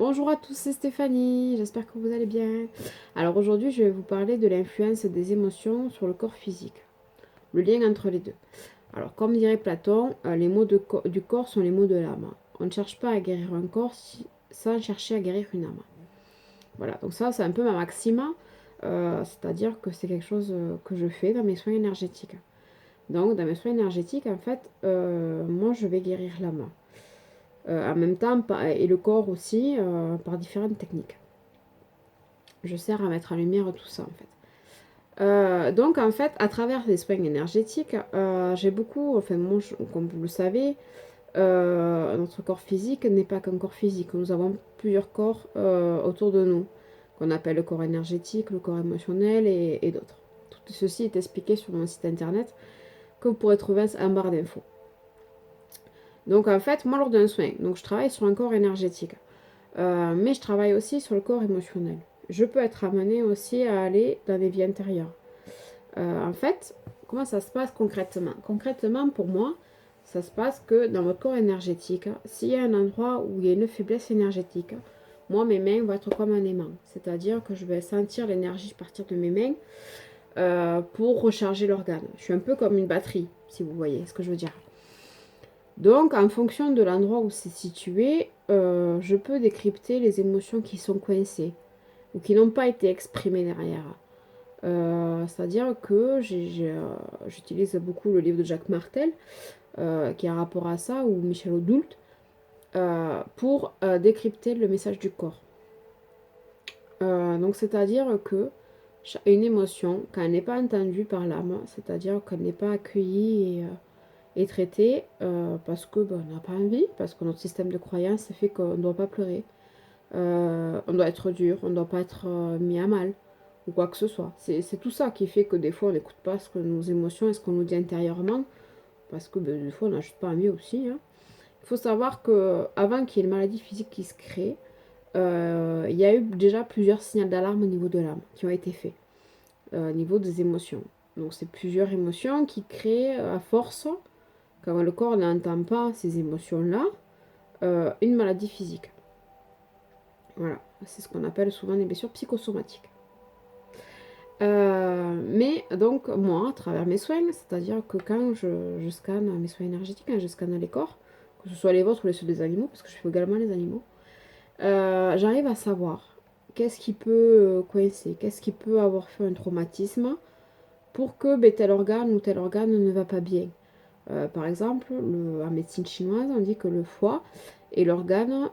Bonjour à tous, c'est Stéphanie, j'espère que vous allez bien. Alors aujourd'hui, je vais vous parler de l'influence des émotions sur le corps physique, le lien entre les deux. Alors comme dirait Platon, les mots du corps sont les mots de l'âme. On ne cherche pas à guérir un corps sans chercher à guérir une âme. Voilà, donc ça c'est un peu ma maxime, c'est-à-dire que c'est quelque chose que je fais dans mes soins énergétiques. Donc dans mes soins énergétiques, en fait, moi je vais guérir l'âme. En même temps, et le corps aussi, par différentes techniques. Je sers à mettre en lumière tout ça en fait. Donc en fait, à travers les soins énergétiques, j'ai beaucoup, enfin moi, comme vous le savez, notre corps physique n'est pas qu'un corps physique. Nous avons plusieurs corps autour de nous, qu'on appelle le corps énergétique, le corps émotionnel et d'autres. Tout ceci est expliqué sur mon site internet que vous pourrez trouver en barre d'infos. Donc en fait, moi lors d'un soin, donc je travaille sur un corps énergétique. Mais je travaille aussi sur le corps émotionnel. Je peux être amenée aussi à aller dans les vies intérieures. En fait, comment ça se passe concrètement? Concrètement, pour moi, ça se passe que dans votre corps énergétique, s'il y a un endroit où il y a une faiblesse énergétique, moi, mes mains vont être comme un aimant. C'est-à-dire que je vais sentir l'énergie partir de mes mains pour recharger l'organe. Je suis un peu comme une batterie, si vous voyez ce que je veux dire. Donc, en fonction de l'endroit où c'est situé, je peux décrypter les émotions qui sont coincées ou qui n'ont pas été exprimées derrière. C'est-à-dire que j'utilise beaucoup le livre de Jacques Martel, qui a un rapport à ça, ou Michel Odoult, pour décrypter le message du corps. Donc, c'est-à-dire que une émotion, quand elle n'est pas entendue par l'âme, c'est-à-dire qu'elle n'est pas accueillie et traité parce que on n'a pas envie, parce que notre système de croyance fait qu'on ne doit pas pleurer, on doit être dur, on ne doit pas être mis à mal ou quoi que ce soit. C'est tout ça qui fait que des fois on n'écoute pas ce que nos émotions et ce qu'on nous dit intérieurement parce que des fois on n'a juste pas envie aussi. Hein. Il faut savoir que avant qu'il y ait une maladie physique qui se crée, il y a eu déjà plusieurs signaux d'alarme au niveau de l'âme qui ont été faits au niveau des émotions. Donc c'est plusieurs émotions qui créent à force quand le corps n'entend pas ces émotions-là, une maladie physique. Voilà, c'est ce qu'on appelle souvent des blessures psychosomatiques. Mais donc, moi, à travers mes soins, c'est-à-dire que quand je scanne mes soins énergétiques, quand je scanne les corps, que ce soit les vôtres ou les ceux des animaux, parce que je fais également les animaux, j'arrive à savoir qu'est-ce qui peut coincer, qu'est-ce qui peut avoir fait un traumatisme pour que tel organe ou tel organe ne va pas bien. Par exemple, en médecine chinoise, on dit que le foie est l'organe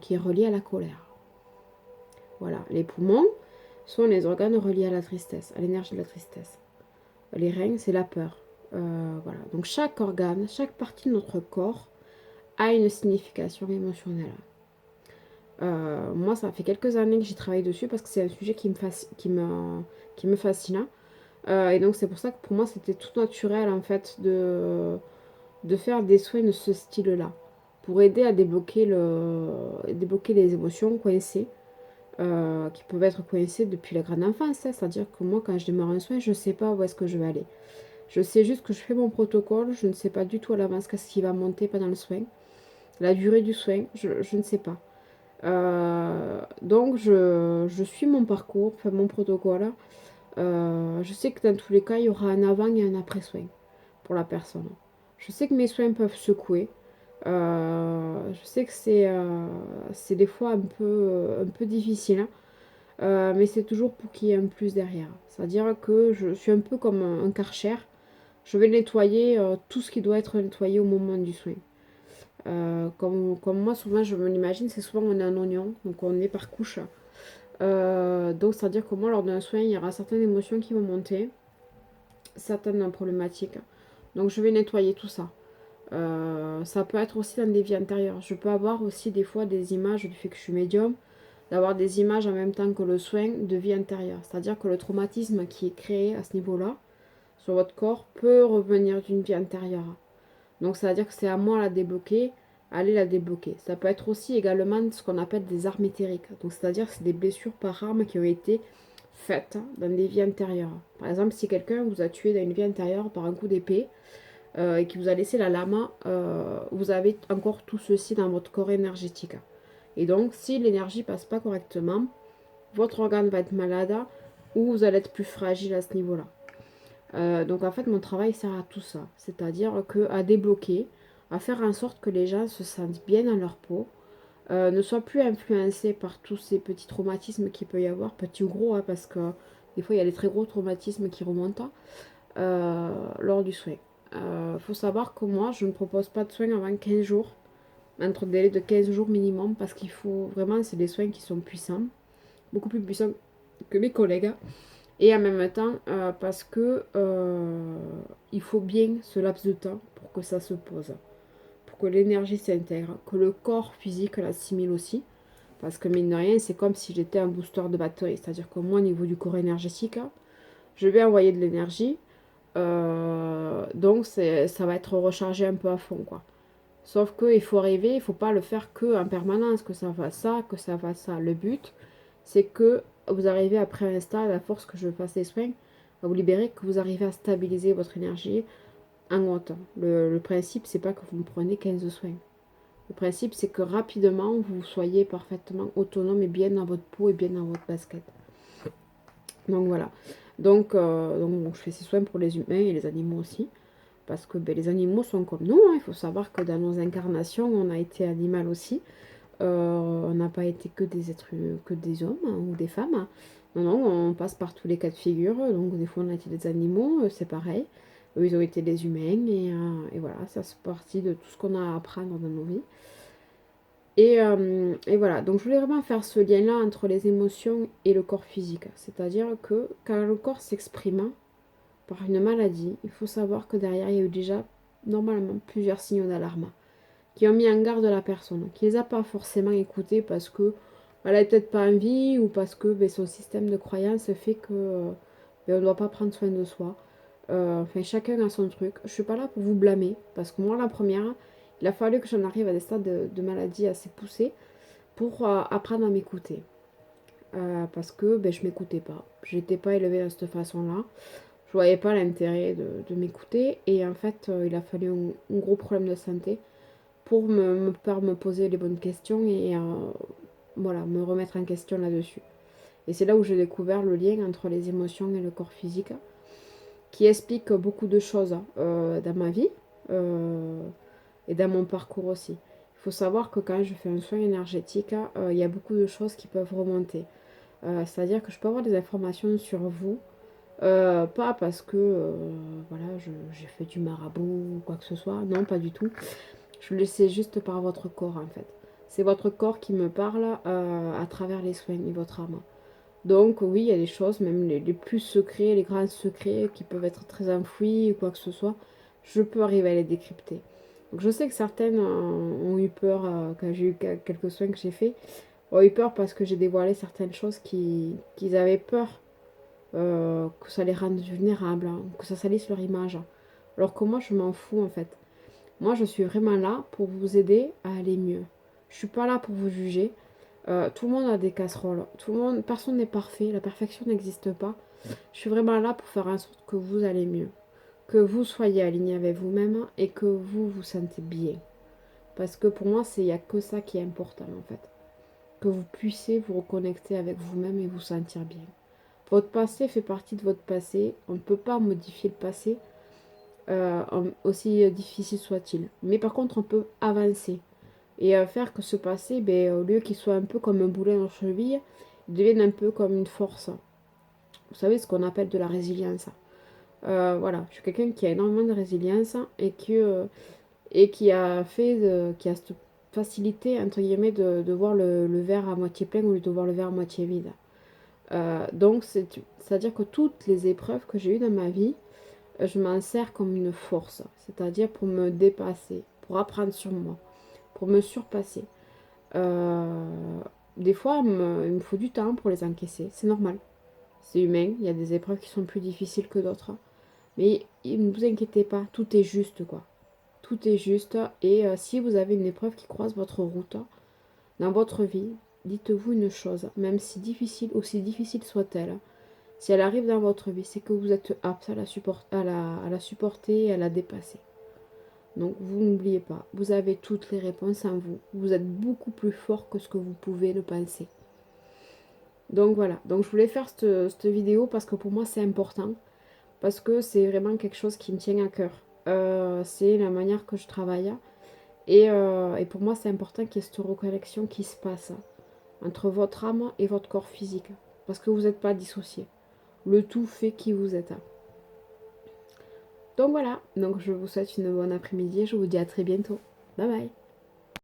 qui est relié à la colère. Voilà, les poumons sont les organes reliés à la tristesse, à l'énergie de la tristesse. Les reins, c'est la peur. Voilà, donc chaque organe, chaque partie de notre corps a une signification émotionnelle. Moi, ça fait quelques années que j'y travaille dessus parce que c'est un sujet qui me fascine. Et donc, c'est pour ça que pour moi, c'était tout naturel en fait de faire des soins de ce style-là, pour aider à débloquer les émotions coincées, qui peuvent être coincées depuis la grande enfance. Hein. C'est-à-dire que moi, quand je démarre un soin, je ne sais pas où est-ce que je vais aller. Je sais juste que je fais mon protocole, je ne sais pas du tout à l'avance qu'est-ce qui va monter pendant le soin. La durée du soin, je ne sais pas. Donc, je suis mon parcours, enfin mon protocole. Je sais que dans tous les cas, il y aura un avant et un après soin pour la personne. Je sais que mes soins peuvent secouer. Je sais que c'est des fois un peu difficile, hein. Mais c'est toujours pour qu'il y ait un plus derrière. C'est-à-dire que je suis un peu comme un Karcher. Je vais nettoyer tout ce qui doit être nettoyé au moment du soin. Comme moi, souvent, je me l'imagine, c'est souvent on est un oignon, donc on est par couche. Donc, c'est-à-dire que moi, lors d'un soin, il y aura certaines émotions qui vont monter, certaines problématiques. Donc, je vais nettoyer tout ça. Ça peut être aussi dans des vies antérieures. Je peux avoir aussi des fois des images du fait que je suis médium, d'avoir des images en même temps que le soin de vie antérieure. C'est-à-dire que le traumatisme qui est créé à ce niveau-là, sur votre corps, peut revenir d'une vie antérieure. Donc ça veut dire que c'est à moi à la débloquer, aller la débloquer. Ça peut être aussi également ce qu'on appelle des armes éthériques. Donc c'est-à-dire que c'est des blessures par arme qui ont été faites dans des vies antérieures. Par exemple, si quelqu'un vous a tué dans une vie antérieure par un coup d'épée, et qui vous a laissé la lama, vous avez encore tout ceci dans votre corps énergétique. Et donc, si l'énergie passe pas correctement, votre organe va être malade ou vous allez être plus fragile à ce niveau-là. Donc en fait, mon travail sert à tout ça. C'est-à-dire à débloquer, à faire en sorte que les gens se sentent bien dans leur peau, ne soient plus influencés par tous ces petits traumatismes qu'il peut y avoir, petits ou gros, hein, parce que des fois il y a des très gros traumatismes qui remontent lors du soin. Il faut savoir que moi, je ne propose pas de soins avant 15 jours, entre délai de 15 jours minimum, parce qu'il faut vraiment, c'est des soins qui sont puissants, beaucoup plus puissants que mes collègues. Et en même temps, parce que il faut bien ce laps de temps pour que ça se pose, pour que l'énergie s'intègre, que le corps physique l'assimile aussi. Parce que mine de rien, c'est comme si j'étais un booster de batterie. C'est-à-dire que moi, au niveau du corps énergétique, je vais envoyer de l'énergie. Donc, ça va être rechargé un peu à fond, quoi. Sauf qu'il faut arriver, il ne faut pas le faire que en permanence, que ça fasse ça, que ça fasse ça. Le but, c'est que vous arrivez après un stade, à force que je fasse les soins, à vous libérer, que vous arrivez à stabiliser votre énergie en gros temps. Le principe, c'est pas que vous me prenez 15 soins. Le principe, c'est que rapidement, vous soyez parfaitement autonome et bien dans votre peau et bien dans votre basket. Donc voilà. Donc je fais ces soins pour les humains et les animaux aussi. Parce que ben, les animaux sont comme nous. Hein. Il faut savoir que dans nos incarnations, on a été animal aussi. On n'a pas été que des êtres, que des hommes hein, ou des femmes. Non, non, on passe par tous les cas de figure. Donc des fois, on a été des animaux, c'est pareil. Eux, ils ont été des humains. Et voilà, ça c'est partie de tout ce qu'on a à apprendre dans nos vies. Et voilà, donc je voulais vraiment faire ce lien-là entre les émotions et le corps physique. C'est-à-dire que quand le corps s'exprime par une maladie, il faut savoir que derrière, il y a eu déjà normalement plusieurs signaux d'alarme qui ont mis en garde la personne, qui ne les a pas forcément écoutés parce que elle n'a peut-être pas envie ou parce que ben, son système de croyance fait que ben, on ne doit pas prendre soin de soi. Enfin, chacun a son truc. Je ne suis pas là pour vous blâmer parce que moi, la première, il a fallu que j'en arrive à des stades de maladie assez poussés pour apprendre à m'écouter. Parce que ben, je ne m'écoutais pas. Je n'étais pas élevée de cette façon-là. Je voyais pas l'intérêt de m'écouter. Et en fait, il a fallu un gros problème de santé pour me poser les bonnes questions et voilà, me remettre en question là-dessus. Et c'est là où j'ai découvert le lien entre les émotions et le corps physique, qui explique beaucoup de choses dans ma vie et dans mon parcours aussi. Il faut savoir que quand je fais un soin énergétique, il y a beaucoup de choses qui peuvent remonter. C'est-à-dire que je peux avoir des informations sur vous, pas parce que voilà, j'ai fait du marabout ou quoi que ce soit, non, pas du tout. Je le sais juste par votre corps en fait. C'est votre corps qui me parle à travers les soins et votre âme. Donc oui, il y a des choses, même les plus secrets, les grands secrets qui peuvent être très enfouis ou quoi que ce soit, je peux arriver à les décrypter. Donc je sais que certaines ont eu peur quand j'ai eu quelques soins que j'ai faits, ont eu peur parce que j'ai dévoilé certaines choses qu'ils avaient peur que ça les rende vulnérables, hein, que ça salisse leur image. Alors que moi je m'en fous en fait. Moi, je suis vraiment là pour vous aider à aller mieux. Je suis pas là pour vous juger. Tout le monde a des casseroles. Tout le monde, personne n'est parfait. La perfection n'existe pas. Je suis vraiment là pour faire en sorte que vous allez mieux. Que vous soyez aligné avec vous-même et que vous vous sentez bien. Parce que pour moi, il n'y a que ça qui est important en fait. Que vous puissiez vous reconnecter avec vous-même et vous sentir bien. Votre passé fait partie de votre passé. On ne peut pas modifier le passé. Aussi difficile soit-il. Mais par contre, on peut avancer et faire que ce passé, ben, au lieu qu'il soit un peu comme un boulet en cheville, il devienne un peu comme une force. Vous savez, ce qu'on appelle de la résilience. Voilà, je suis quelqu'un qui a énormément de résilience et qui a qui a cette facilité, entre guillemets, de voir le verre à moitié plein au lieu de voir le verre à moitié vide. Donc, c'est-à-dire que toutes les épreuves que j'ai eues dans ma vie, je m'en sers comme une force, c'est-à-dire pour me dépasser, pour apprendre sur moi, pour me surpasser. Euh, des fois, il me faut du temps pour les encaisser, c'est normal. C'est humain, il y a des épreuves qui sont plus difficiles que d'autres. Mais ne vous inquiétez pas, tout est juste, quoi. Tout est juste. Et si vous avez une épreuve qui croise votre route dans votre vie, dites-vous une chose, même si difficile, aussi difficile soit-elle, si elle arrive dans votre vie, c'est que vous êtes apte à la supporter et à la dépasser. Donc vous n'oubliez pas, vous avez toutes les réponses en vous. Vous êtes beaucoup plus fort que ce que vous pouvez le penser. Donc voilà, donc je voulais faire cette vidéo parce que pour moi c'est important. Parce que c'est vraiment quelque chose qui me tient à cœur. C'est la manière que je travaille. Et pour moi c'est important qu'il y ait cette reconnexion qui se passe entre votre âme et votre corps physique. Parce que vous n'êtes pas dissociés. Le tout fait qui vous êtes. Donc voilà, donc je vous souhaite une bonne après-midi et je vous dis à très bientôt. Bye bye.